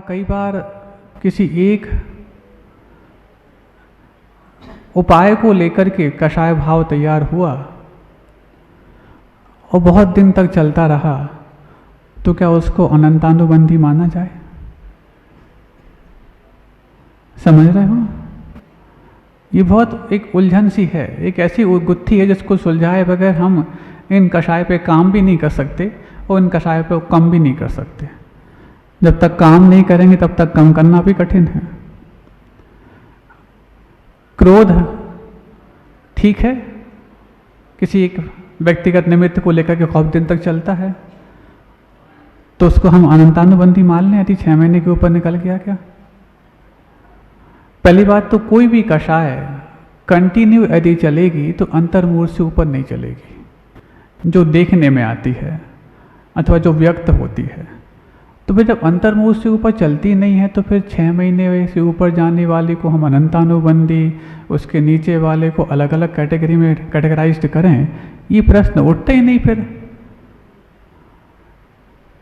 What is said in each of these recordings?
कई बार किसी एक उपाय को लेकर के कषाय भाव तैयार हुआ और बहुत दिन तक चलता रहा, तो क्या उसको अनंतानुबंधी माना जाए? समझ रहे हो? ये बहुत एक उलझन सी है, एक ऐसी गुत्थी है जिसको सुलझाए बगैर हम इन कषाय पे काम भी नहीं कर सकते और इन कषाय पे कम भी नहीं कर सकते। जब तक काम नहीं करेंगे तब तक कम करना भी कठिन है। क्रोध ठीक है, किसी एक व्यक्तिगत निमित्त को लेकर के बहुत दिन तक चलता है, तो उसको हम अनंतानुबंधी मान लें यदि 6 महीने के ऊपर निकल गया क्या? पहली बात तो कोई भी कषाय कंटिन्यू यदि चलेगी तो अंतर्मूल से ऊपर नहीं चलेगी, जो देखने में आती है अथवा जो व्यक्त होती है। तो फिर जब अंतर्मूल से ऊपर चलती नहीं है तो फिर 6 महीने से ऊपर जाने वाले को हम अनंतानुबंधी, उसके नीचे वाले को अलग अलग कैटेगरी में कैटेगराइज्ड करें, ये प्रश्न उठते ही नहीं फिर।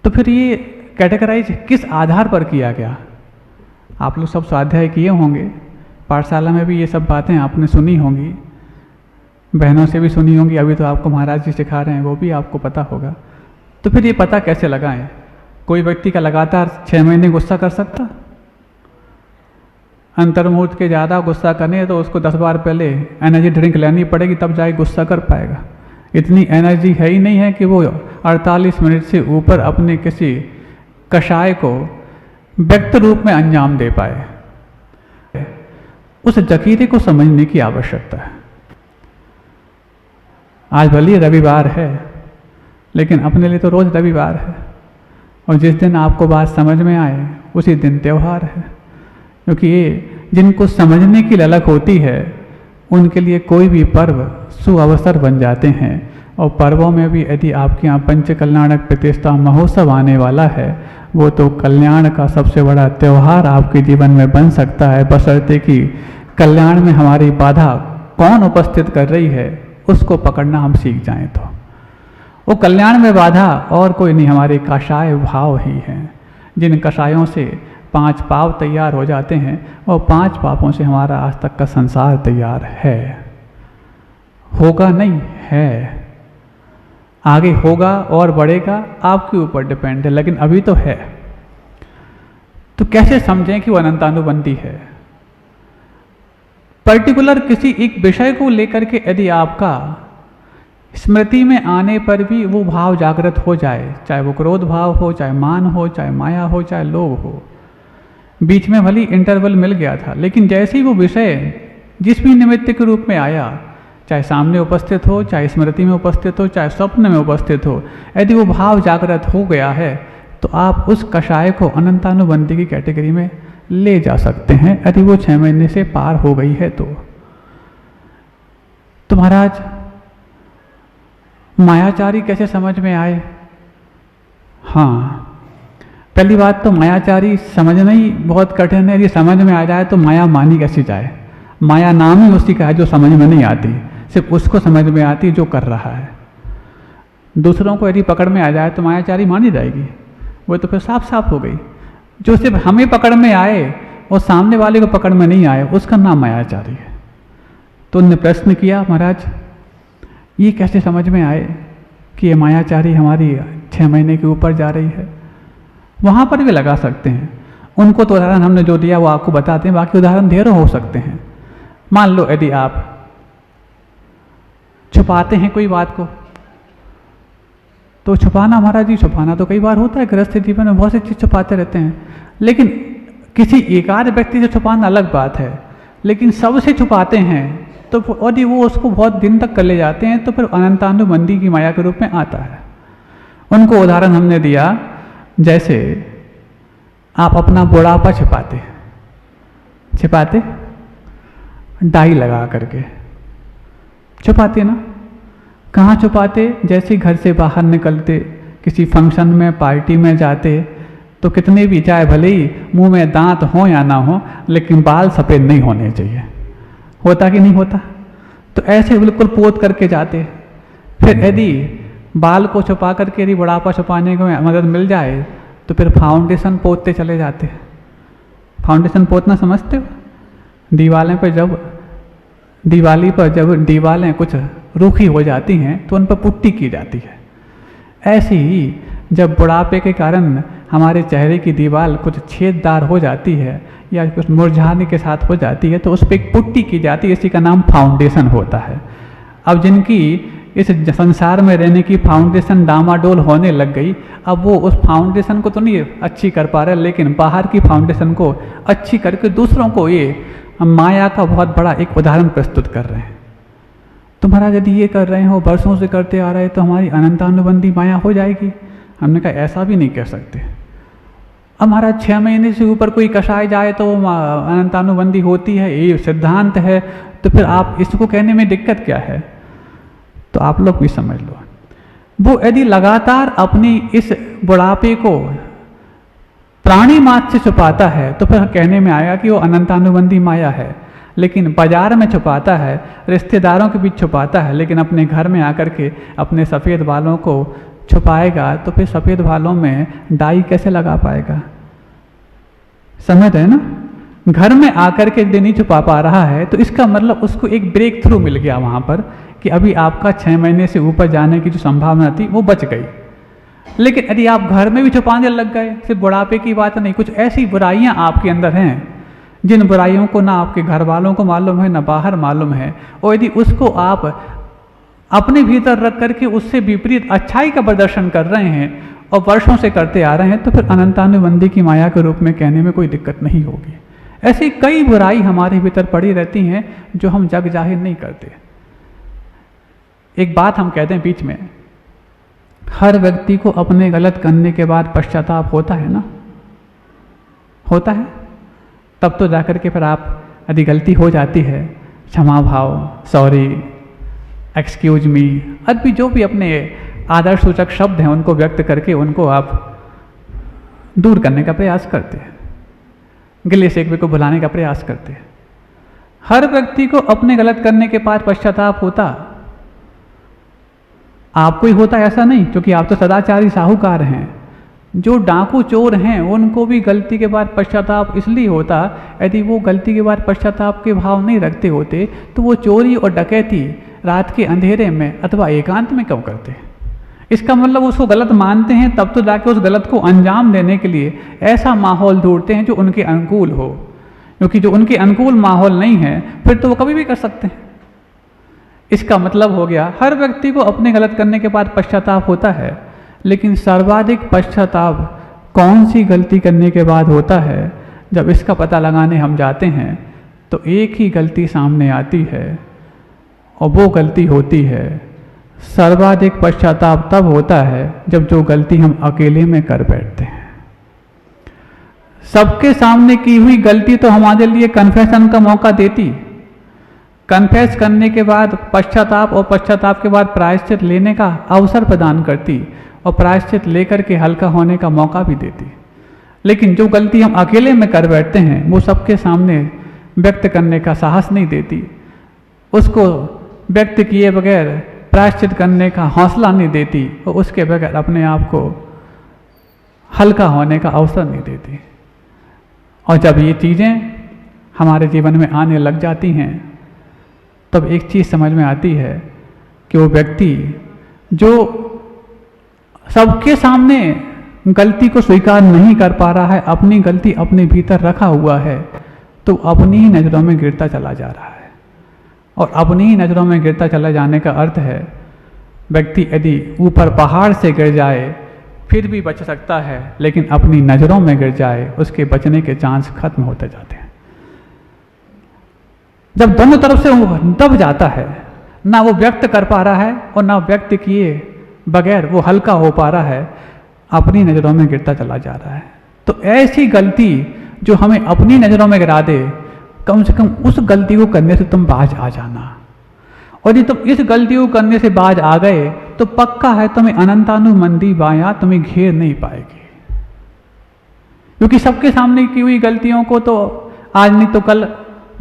तो फिर ये कैटेगराइज किस आधार पर किया गया? आप लोग सब स्वाध्याय किए होंगे, पाठशाला में भी ये सब बातें आपने सुनी होंगी, बहनों से भी सुनी होंगी, अभी तो आपको महाराज जी सिखा रहे हैं, वो भी आपको पता होगा। तो फिर ये पता कैसे लगाएं? कोई व्यक्ति का लगातार 6 महीने गुस्सा कर सकता? अंतर्मुहूर्त के ज़्यादा गुस्सा करने तो उसको 10 बार पहले एनर्जी ड्रिंक लेनी पड़ेगी, तब जाके गुस्सा कर पाएगा। इतनी एनर्जी है ही नहीं है कि वो 48 मिनट से ऊपर अपने किसी कषाय को व्यक्त रूप में अंजाम दे पाए। उस जकीरे को समझने की आवश्यकता है। आज भले रविवार है, लेकिन अपने लिए तो रोज रविवार है, और जिस दिन आपको बात समझ में आए उसी दिन त्यौहार है। क्योंकि ये जिनको समझने की ललक होती है उनके लिए कोई भी पर्व सुअवसर बन जाते हैं। और पर्वों में भी यदि आपके यहाँ पंच कल्याणक प्रतिष्ठा महोत्सव आने वाला है, वो तो कल्याण का सबसे बड़ा त्यौहार आपके जीवन में बन सकता है, बशर्ते कि कल्याण में हमारी बाधा कौन उपस्थित कर रही है उसको पकड़ना हम सीख जाएं। तो वो कल्याण में बाधा और कोई नहीं, हमारे कषाय भाव ही हैं, जिन कषायों से 5 पाप तैयार हो जाते हैं और 5 पापों से हमारा आज तक का संसार तैयार है। होगा नहीं है, आगे होगा और बढ़ेगा, आपके ऊपर डिपेंड है, लेकिन अभी तो है। तो कैसे समझें कि वो अनंतानुबंधी है? पर्टिकुलर किसी एक विषय को लेकर के यदि आपका स्मृति में आने पर भी वो भाव जागृत हो जाए, चाहे वो क्रोध भाव हो, चाहे मान हो, चाहे माया हो, चाहे लोभ हो, बीच में भली इंटरवल मिल गया था, लेकिन जैसे ही वो विषय जिस भी निमित्त के रूप में आया, चाहे सामने उपस्थित हो, चाहे स्मृति में उपस्थित हो, चाहे स्वप्न में उपस्थित हो, यदि वो भाव जागृत हो गया है तो आप उस कषाय को अनंतानुबंधी की कैटेगरी में ले जा सकते हैं, यदि वो 6 महीने से पार हो गई है तो। महाराज मायाचारी कैसे समझ में आए? हाँ, पहली बात तो मायाचारी समझना ही बहुत कठिन है। यदि समझ में आ जाए तो माया मानी कैसी जाए? माया नाम ही उसी का है जो समझ में नहीं आती, सिर्फ उसको समझ में आती जो कर रहा है। दूसरों को यदि पकड़ में आ जाए तो मायाचारी मानी जाएगी, वो तो फिर साफ साफ हो गई। जो सिर्फ हमें पकड़ में आए और सामने वाले को पकड़ में नहीं आए, उसका नाम मायाचारी है। तो उनने प्रश्न किया, महाराज ये कैसे समझ में आए कि ये मायाचारी हमारी 6 महीने के ऊपर जा रही है? वहाँ पर भी लगा सकते हैं। उनको तो उदाहरण हमने जो दिया वो आपको बताते हैं, बाकी उदाहरण ढेरों हो सकते हैं। मान लो यदि आप छुपाते हैं कोई बात को, तो छुपाना महाराज जी, छुपाना तो कई बार होता है, गृहस्थ जीवन में बहुत सी चीज़ छुपाते रहते हैं, लेकिन किसी एकाध व्यक्ति से छुपाना अलग बात है। लेकिन सबसे छुपाते हैं तो यदि वो उसको बहुत दिन तक कर ले जाते हैं तो फिर अनंतानुबंधी की माया के रूप में आता है। उनको उदाहरण हमने दिया, जैसे आप अपना बुढ़ापा छिपाते डाई लगा करके छुपाते ना। कहाँ छुपाते? जैसे घर से बाहर निकलते, किसी फंक्शन में, पार्टी में जाते, तो कितने भी, चाहे भले ही मुंह में दांत हो या ना हो, लेकिन बाल सफ़ेद नहीं होने चाहिए। होता कि नहीं होता? तो ऐसे बिल्कुल पोत करके जाते। फिर यदि बाल को छुपा करके यदि बुढ़ापा छुपाने को मदद मिल जाए तो फिर फाउंडेशन पोतते चले जाते। फाउंडेशन पोतना समझते हो? दीवालें पर जब दिवाली पर जब दीवालें कुछ रूखी हो जाती हैं तो उन पर पुट्टी की जाती है। ऐसे ही जब बुढ़ापे के कारण हमारे चेहरे की दीवार कुछ छेददार हो जाती है या कुछ मुरझाने के साथ हो जाती है तो उस पर एक पुट्टी की जाती है, इसी का नाम फाउंडेशन होता है। अब जिनकी इस संसार में रहने की फाउंडेशन डामाडोल होने लग गई, अब वो उस फाउंडेशन को तो नहीं अच्छी कर पा रहे, लेकिन बाहर की फाउंडेशन को अच्छी करके दूसरों को ये माया का बहुत बड़ा एक उदाहरण प्रस्तुत कर रहे हैं। तुम महाराज यदि ये कर रहे हो, वर्षों से करते आ रहे, तो हमारी अनंतानुबंधी माया हो जाएगी। हमने कहा ऐसा भी नहीं कह सकते। अब महाराज 6 महीने से ऊपर कोई कषाय जाए तो अनंतानुबंधी होती है, ये सिद्धांत है, तो फिर आप इसको कहने में दिक्कत क्या है? तो आप लोग भी समझ लो, वो यदि लगातार अपनी इस बुढ़ापे को प्राणी मात्र से छुपाता है तो फिर कहने में आएगा कि वो अनंतानुबंधी माया है। लेकिन बाजार में छुपाता है, रिश्तेदारों के बीच छुपाता है, लेकिन अपने घर में आकर के अपने सफ़ेद बालों को छुपाएगा तो फिर सफ़ेद बालों में डाई कैसे लगा पाएगा? समझ रहे ना? घर में आकर के यदि नहीं छुपा पा रहा है तो इसका मतलब उसको एक ब्रेक थ्रू मिल गया वहाँ पर कि अभी आपका 6 महीने से ऊपर जाने की जो संभावना थी वो बच गई। लेकिन यदि आप घर में भी छुपाने लग गए, सिर्फ बुढ़ापे की बात नहीं, कुछ ऐसी बुराइयां आपके अंदर हैं जिन बुराइयों को ना आपके घर वालों को मालूम है ना बाहर मालूम है, और यदि उसको आप अपने भीतर रख करके उससे विपरीत अच्छाई का प्रदर्शन कर रहे हैं और वर्षों से करते आ रहे हैं, तो फिर अनंतानुबंधी की माया के रूप में कहने में कोई दिक्कत नहीं होगी। ऐसी कई बुराई हमारे भीतर पड़ी रहती हैं जो हम जग जाहिर नहीं करते। एक बात हम कहते हैं बीच में, हर व्यक्ति को अपने गलत करने के बाद पश्चाताप होता है ना? होता है। तब तो जाकर के फिर आप यदि गलती हो जाती है, क्षमा भाव, सॉरी, एक्सक्यूज मी, अभी जो भी अपने आदर्श सूचक शब्द हैं उनको व्यक्त करके उनको आप दूर करने का प्रयास करते हैं, गिले शिकवे को भुलाने का प्रयास करते हैं। हर व्यक्ति को अपने गलत करने के बाद पश्चाताप होता, आपको ही होता ऐसा नहीं, क्योंकि आप तो सदाचारी साहूकार हैं। जो डाकू चोर हैं उनको भी गलती के बाद पश्चाताप इसलिए होता, यदि वो गलती के बाद पश्चाताप के भाव नहीं रखते होते तो वो चोरी और डकैती रात के अंधेरे में अथवा एकांत में कब करते? इसका मतलब उसको गलत मानते हैं, तब तो जाके उस गलत को अंजाम देने के लिए ऐसा माहौल ढूंढते हैं जो उनके अनुकूल हो, क्योंकि जो उनके अनुकूल माहौल नहीं है फिर तो वो कभी भी कर सकते हैं। इसका मतलब हो गया हर व्यक्ति को अपने गलत करने के बाद पश्चाताप होता है, लेकिन सर्वाधिक पश्चाताप कौन सी गलती करने के बाद होता है? जब इसका पता लगाने हम जाते हैं तो एक ही गलती सामने आती है और वो गलती होती है, सर्वाधिक पश्चाताप तब होता है जब जो गलती हम अकेले में कर बैठते हैं। सबके सामने की हुई गलती तो हमारे लिए कन्फेशन का मौका देती, कन्फेस करने के बाद पश्चाताप और पश्चाताप के बाद प्रायश्चित लेने का अवसर प्रदान करती और प्रायश्चित लेकर के हल्का होने का मौका भी देती। लेकिन जो गलती हम अकेले में कर बैठते हैं वो सबके सामने व्यक्त करने का साहस नहीं देती, उसको व्यक्त किए बगैर प्रायश्चित करने का हौसला नहीं देती और उसके बगैर अपने आप को हल्का होने का अवसर नहीं देती। और जब ये चीज़ें हमारे जीवन में आने लग जाती हैं तब एक चीज़ समझ में आती है कि वो व्यक्ति जो सबके सामने गलती को स्वीकार नहीं कर पा रहा है, अपनी गलती अपने भीतर रखा हुआ है, तो अपनी ही नज़रों में गिरता चला जा रहा है। और अपनी ही नज़रों में गिरता चला जाने का अर्थ है व्यक्ति यदि ऊपर पहाड़ से गिर जाए फिर भी बच सकता है, लेकिन अपनी नज़रों में गिर जाए उसके बचने के चांस खत्म होते जाते हैं। जब दोनों तरफ से वो दब जाता है, ना वो व्यक्त कर पा रहा है और ना व्यक्त किए बगैर वो हल्का हो पा रहा है, अपनी नज़रों में गिरता चला जा रहा है। तो ऐसी गलती जो हमें अपनी नज़रों में गिरा दे, कम से कम उस गलती को करने से तुम बाज आ जाना। और यदि तुम इस गलती को करने से बाज आ गए तो पक्का है तुम्हें अनंतानुबंधी माया तुम्हें घेर नहीं पाएगी, क्योंकि सबके सामने की हुई गलतियों को तो आज नहीं तो कल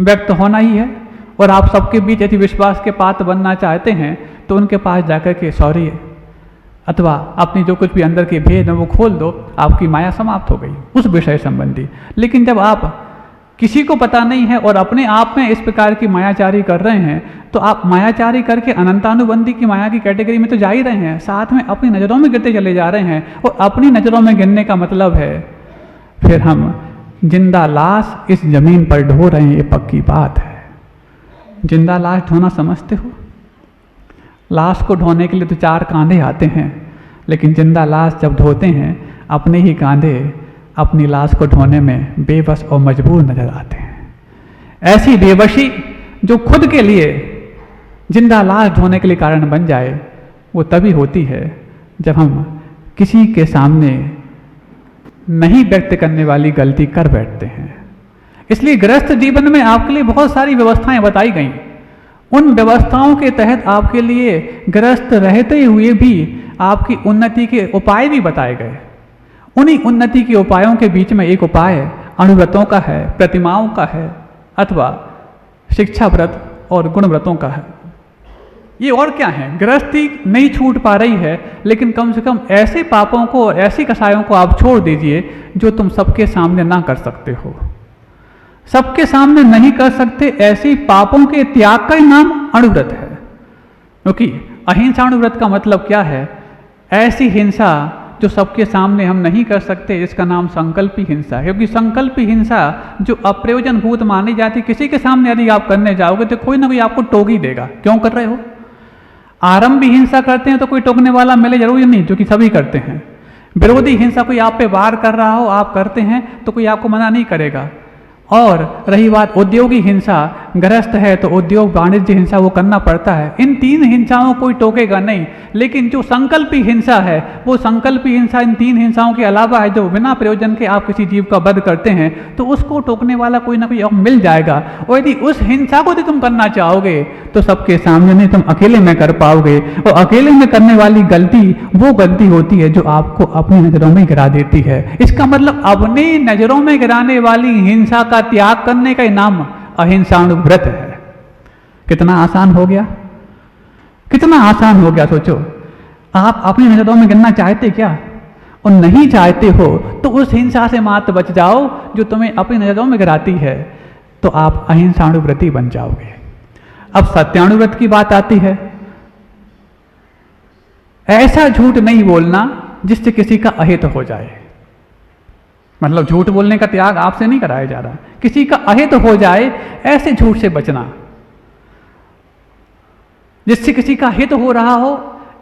व्यक्त होना ही है। और आप सबके बीच यदि विश्वास के पात्र बनना चाहते हैं तो उनके पास जाकर के सॉरी अथवा अपनी जो कुछ भी अंदर के भेद है वो खोल दो, आपकी माया समाप्त हो गई उस विषय संबंधी। लेकिन जब आप किसी को पता नहीं है और अपने आप में इस प्रकार की मायाचारी कर रहे हैं, तो आप मायाचारी करके अनंतानुबंधी की माया की कैटेगरी में तो जा ही रहे हैं, साथ में अपनी नज़रों में गिरते चले जा रहे हैं। और अपनी नज़रों में गिरने का मतलब है फिर हम जिंदा लाश इस जमीन पर ढो रहे हैं, ये पक्की बात है। जिंदा लाश ढोना समझते हो? लाश को ढोने के लिए तो 4 कांधे आते हैं, लेकिन जिंदा लाश जब ढोते हैं अपने ही कांधे अपनी लाश को ढोने में बेबस और मजबूर नजर आते हैं। ऐसी बेबसी जो खुद के लिए जिंदा लाश ढोने के लिए कारण बन जाए, वो तभी होती है जब हम किसी के सामने नहीं व्यक्त करने वाली गलती कर बैठते हैं। इसलिए गृहस्थ जीवन में आपके लिए बहुत सारी व्यवस्थाएं बताई गई। उन व्यवस्थाओं के तहत आपके लिए गृहस्थ रहते हुए भी आपकी उन्नति के उपाय भी बताए गए। उन्हीं उन्नति के उपायों के बीच में एक उपाय अणुव्रतों का है, प्रतिमाओं का है, अथवा शिक्षा व्रत और गुण व्रतों का है। ये और क्या है? गृहस्थी नहीं छूट पा रही है, लेकिन कम से कम ऐसे पापों को और ऐसी कसायों को आप छोड़ दीजिए जो तुम सबके सामने ना कर सकते हो। सबके सामने नहीं कर सकते ऐसी पापों के त्याग का ही नाम अणुव्रत है। क्योंकि अहिंसा अणुव्रत का मतलब क्या है? ऐसी हिंसा जो सबके सामने हम नहीं कर सकते, इसका नाम संकल्पी हिंसा है। क्योंकि संकल्पी हिंसा जो अप्रयोजनभूत मानी जाती, किसी के सामने यदि आप करने जाओगे तो कोई ना कोई आपको टोक ही देगा, क्यों कर रहे हो। आरंभी हिंसा करते हैं तो कोई टोकने वाला मिले जरूरी नहीं, जो कि सभी करते हैं। विरोधी हिंसा कोई आप पे वार कर रहा हो, आप करते हैं तो कोई आपको मना नहीं करेगा। और रही बात उद्योगी हिंसा, गृहस्थ है तो उद्योग वाणिज्य हिंसा वो करना पड़ता है। इन 3 हिंसाओं कोई टोकेगा नहीं, लेकिन जो संकल्पी हिंसा है वो संकल्पी हिंसा इन 3 हिंसाओं के अलावा है, जो बिना प्रयोजन के आप किसी जीव का वध करते हैं तो उसको टोकने वाला कोई ना कोई मिल जाएगा। और यदि उस हिंसा को यदि तुम करना चाहोगे तो सबके सामने नहीं, तुम अकेले में कर पाओगे। और अकेले में करने वाली गलती वो गलती होती है जो आपको अपनी नज़रों में गिरा देती है। इसका मतलब अपनी नज़रों में गिराने वाली हिंसा का त्याग करने का नाम अहिंसाणुव्रत है। कितना आसान हो गया, कितना आसान हो गया। सोचो, आप अपनी नजरों में गिरना चाहते क्या? और नहीं चाहते हो तो उस हिंसा से मात्र बच जाओ जो तुम्हें अपनी नजरों में गिराती है, तो आप अहिंसाणुव्रती बन जाओगे। अब सत्याणुव्रत की बात आती है। ऐसा झूठ नहीं बोलना जिससे किसी का अहित हो जाए। मतलब झूठ बोलने का त्याग आपसे नहीं कराया जा रहा, किसी का अहित हो जाए ऐसे झूठ से बचना। जिससे किसी का हित हो रहा हो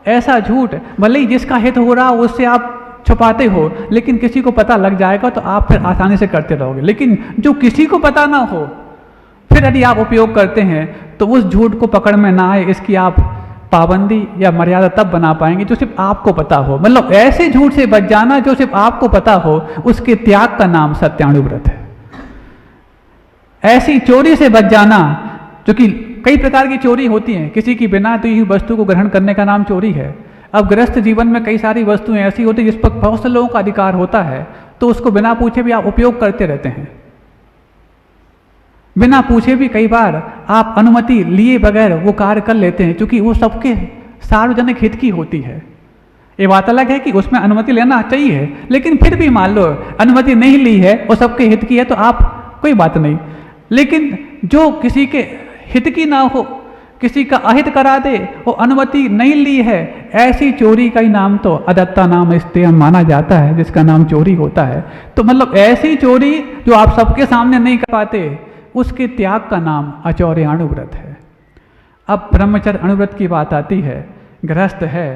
ऐसा झूठ, भले ही जिसका हित हो रहा हो उससे आप छुपाते हो, लेकिन किसी को पता लग जाएगा तो आप फिर आसानी से करते रहोगे। लेकिन जो किसी को पता ना हो फिर यदि आप उपयोग करते हैं तो उस झूठ को पकड़ में ना आए, इसकी आप पाबंदी या मर्यादा तब बना पाएंगे जो सिर्फ आपको पता हो। मतलब ऐसे झूठ से बच जाना जो सिर्फ आपको पता हो, उसके त्याग का नाम सत्याणुव्रत है। ऐसी चोरी से बच जाना, जो कि कई प्रकार की चोरी होती हैं, किसी की बिना दी हुई वस्तु को ग्रहण करने का नाम चोरी है। अब गृहस्थ जीवन में कई सारी वस्तुएं ऐसी होती हैं जिस पर बहुत से लोगों का अधिकार होता है, तो उसको बिना पूछे भी आप उपयोग करते रहते हैं। बिना पूछे भी कई बार आप अनुमति लिए बगैर वो कार्य कर लेते हैं, क्योंकि वो सबके सार्वजनिक हित की होती है। ये बात अलग है कि उसमें अनुमति लेना चाहिए, लेकिन फिर भी मान लो अनुमति नहीं ली है और सबके हित की है तो आप कोई बात नहीं। लेकिन जो किसी के हित की ना हो, किसी का अहित करा दे और अनुमति नहीं ली है, ऐसी चोरी का ही नाम तो अदत्ता नाम इसलिए माना जाता है, जिसका नाम चोरी होता है। तो मतलब ऐसी चोरी जो आप सबके सामने नहीं कर पाते, उसके त्याग का नाम अचौर्याणुव्रत है। अब ब्रह्मचर्य अणुव्रत की बात आती है। गृहस्थ है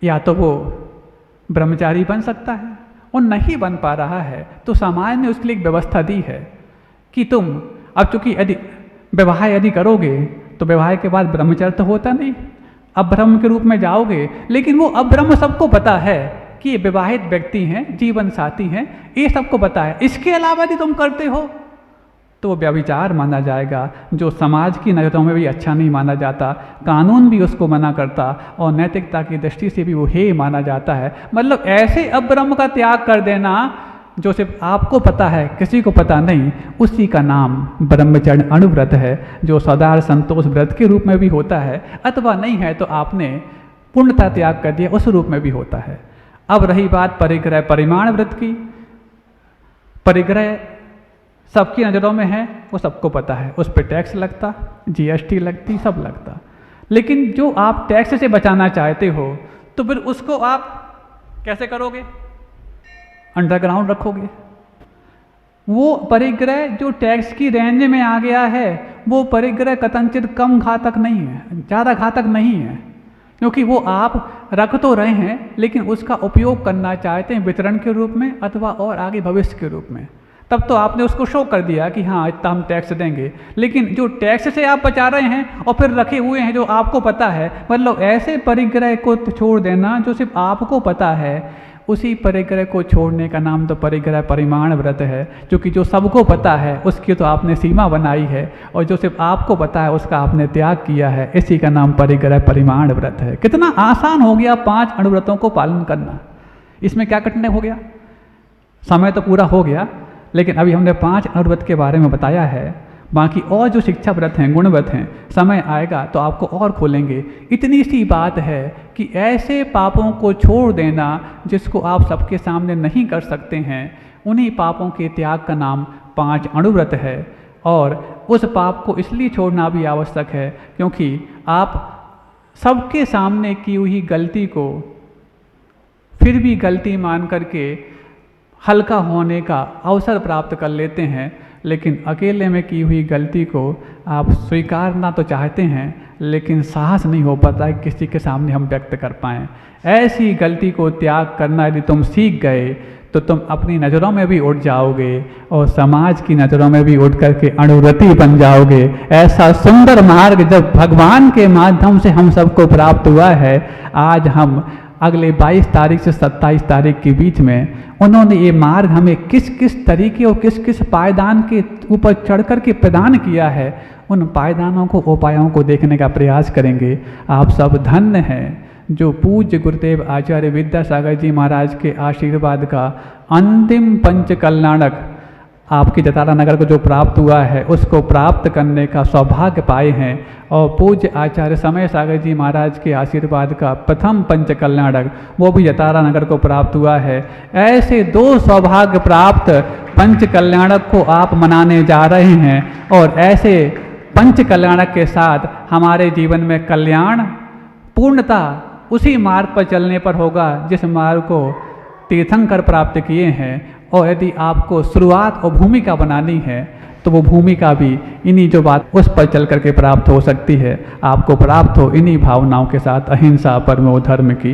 या तो वो ब्रह्मचारी बन सकता है, और नहीं बन पा रहा है तो समाज ने उसके लिए एक व्यवस्था दी है कि तुम अब चूंकि यदि विवाह यदि करोगे तो विवाह के बाद ब्रह्मचर्य तो होता नहीं, अब ब्रह्म के रूप में जाओगे। लेकिन वो अब ब्रह्म सबको पता है कि ये विवाहित व्यक्ति हैं, जीवन साथी हैं, ये सबको पता है। इसके अलावा यदि तुम करते हो तो वो व्यभिचार माना जाएगा, जो समाज की नज़रों में भी अच्छा नहीं माना जाता, कानून भी उसको मना करता और नैतिकता की दृष्टि से भी वो हे माना जाता है। मतलब ऐसे अब ब्रह्म का त्याग कर देना जो सिर्फ आपको पता है, किसी को पता नहीं, उसी का नाम ब्रह्मचर्य अणुव्रत है, जो सदार संतोष व्रत के रूप में भी होता है, अथवा नहीं है तो आपने पूर्णता त्याग कर दिया उस रूप में भी होता है। अब रही बात परिग्रह परिमाण व्रत की। परिग्रह सबकी नज़रों में है, वो सबको पता है, उस पर टैक्स लगता, जीएसटी लगती, सब लगता। लेकिन जो आप टैक्स से बचाना चाहते हो तो फिर उसको आप कैसे करोगे? अंडरग्राउंड रखोगे। वो परिग्रह जो टैक्स की रेंज में आ गया है, वो परिग्रह कथनचित कम घातक नहीं है, ज़्यादा घातक नहीं है, क्योंकि वो आप रख तो रहे हैं लेकिन उसका उपयोग करना चाहते हैं वितरण के रूप में अथवा और आगे भविष्य के रूप में। तब तो आपने उसको शो कर दिया कि हाँ इतना हम टैक्स देंगे। लेकिन जो टैक्स से आप बचा रहे हैं और फिर रखे हुए हैं जो आपको पता है, मतलब ऐसे परिग्रह को छोड़ देना जो सिर्फ आपको पता है, उसी परिग्रह को छोड़ने का नाम तो परिग्रह परिमाण व्रत है। क्योंकि जो सबको पता है उसकी तो आपने सीमा बनाई है और जो सिर्फ आपको पता है उसका आपने त्याग किया है, इसी का नाम परिग्रह परिमाण व्रत है। कितना आसान हो गया 5 अणुव्रतों को पालन करना। इसमें क्या कठिन हो गया? समय तो पूरा हो गया, लेकिन अभी हमने 5 अणुव्रत के बारे में बताया है। बाकी और जो शिक्षा व्रत हैं, गुणव्रत हैं, समय आएगा तो आपको और खोलेंगे। इतनी सी बात है कि ऐसे पापों को छोड़ देना जिसको आप सबके सामने नहीं कर सकते हैं, उन्हीं पापों के त्याग का नाम 5 अणुव्रत है। और उस पाप को इसलिए छोड़ना भी आवश्यक है क्योंकि आप सबके सामने की हुई गलती को फिर भी गलती मान करके हल्का होने का अवसर प्राप्त कर लेते हैं, लेकिन अकेले में की हुई गलती को आप स्वीकारना तो चाहते हैं लेकिन साहस नहीं हो पाता है किसी के सामने हम व्यक्त कर पाएँ। ऐसी गलती को त्याग करना यदि तुम सीख गए तो तुम अपनी नज़रों में भी उठ जाओगे और समाज की नज़रों में भी उठ करके अणुव्रती बन जाओगे। ऐसा सुंदर मार्ग जब भगवान के माध्यम से हम सबको प्राप्त हुआ है, आज हम अगले 22 तारीख से 27 तारीख के बीच में उन्होंने ये मार्ग हमें किस किस तरीके और किस किस पायदान के ऊपर चढ़ कर के प्रदान किया है, उन पायदानों को, उपायों को देखने का प्रयास करेंगे। आप सब धन्य हैं जो पूज्य गुरुदेव आचार्य विद्यासागर जी महाराज के आशीर्वाद का अंतिम पंच कल्याणक आपके जतारा नगर को जो प्राप्त हुआ है उसको प्राप्त करने का सौभाग्य पाए हैं। और पूज्य आचार्य समय सागर जी महाराज के आशीर्वाद का प्रथम पंच कल्याणक वो भी जतारा नगर को प्राप्त हुआ है। ऐसे 2 सौभाग्य प्राप्त पंच कल्याणक को आप मनाने जा रहे हैं और ऐसे पंच कल्याणक के साथ हमारे जीवन में कल्याण पूर्णता उसी मार्ग पर चलने पर होगा जिस मार्ग को तीर्थंकर प्राप्त किए हैं। और यदि आपको शुरुआत और भूमिका बनानी है तो वो भूमिका भी इन्हीं जो बात उस पर चल करके प्राप्त हो सकती है। आपको प्राप्त हो इन्हीं भावनाओं के साथ अहिंसा परमो धर्म की।